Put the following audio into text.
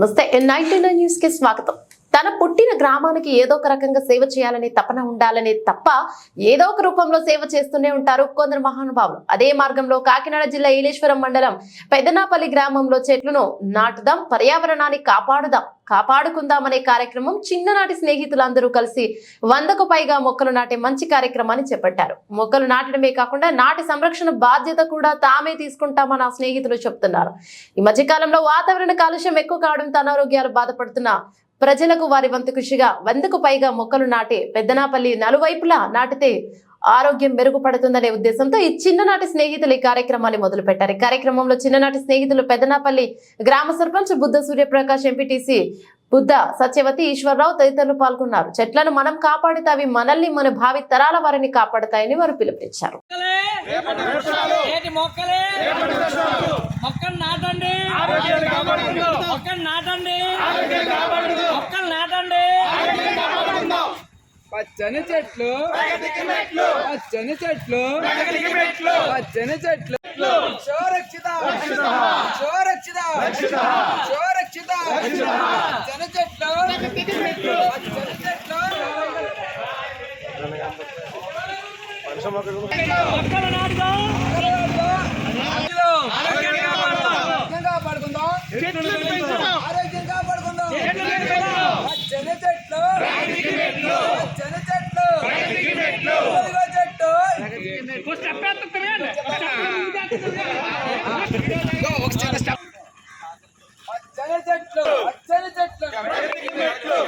నమస్తే N99 news కి స్వాగతం. తన పుట్టిన గ్రామానికి ఏదో ఒక రకంగా సేవ చేయాలని తపన ఉండాలని తప్ప ఏదో ఒక రూపంలో సేవ చేస్తూనే ఉంటారు కొందరు మహానుభావులు. అదే మార్గంలో కాకినాడ జిల్లా ఈలేశ్వరం మండలం పెదనాపల్లి గ్రామంలో చెట్లను నాటుదాం, పర్యావరణాన్ని కాపాడుకుందాం అనే కార్యక్రమం చిన్ననాటి స్నేహితులందరూ కలిసి 100కు పైగా మొక్కలు నాటే మంచి కార్యక్రమాన్ని చేపట్టారు. మొక్కలు నాటడమే కాకుండా నాటి సంరక్షణ బాధ్యత కూడా తామే తీసుకుంటామని ఆ స్నేహితులు చెప్తున్నారు. ఈ మధ్యకాలంలో వాతావరణ కాలుష్యం ఎక్కువ కావడంతో అనారోగ్యాలు బాధపడుతున్న ప్రజలకు వారి వంతు కృషిగా 100కు పైగా మొక్కలు నాటి పెద్దనాపల్లి నలువైపులా నాటితే ఆరోగ్యం మెరుగుపడుతుందనే ఉద్దేశంతో ఈ చిన్ననాటి స్నేహితులు ఈ కార్యక్రమాన్ని మొదలుపెట్టారు. ఈ కార్యక్రమంలో చిన్ననాటి స్నేహితులు పెద్దనాపల్లి గ్రామ సర్పంచ్ బుద్ధ సూర్యప్రకాష్, ఎంపీటీసీ బుద్ధ సత్యవతి, ఈశ్వరరావు తదితరులు పాల్గొన్నారు. చెట్లను మనం కాపాడితే అవి మనల్ని, మన భావి తరాల వారిని కాపాడుతాయని వారు పిలుపునిచ్చారు. పచ్చని చెట్లు పచ్చని చెట్లు పచ్చని చెట్లు సురక్షిత సురక్షిత సురక్షిత పచ్చని చెట్లు పచ్చని చెట్లు కాపాడుకుందాం, ఆరోగ్యం కాపాడుకుందాం. పచ్చని చెట్లు పచ్చని చెట్లు పచ్చని చెట్లు పచ్చని చెట్లు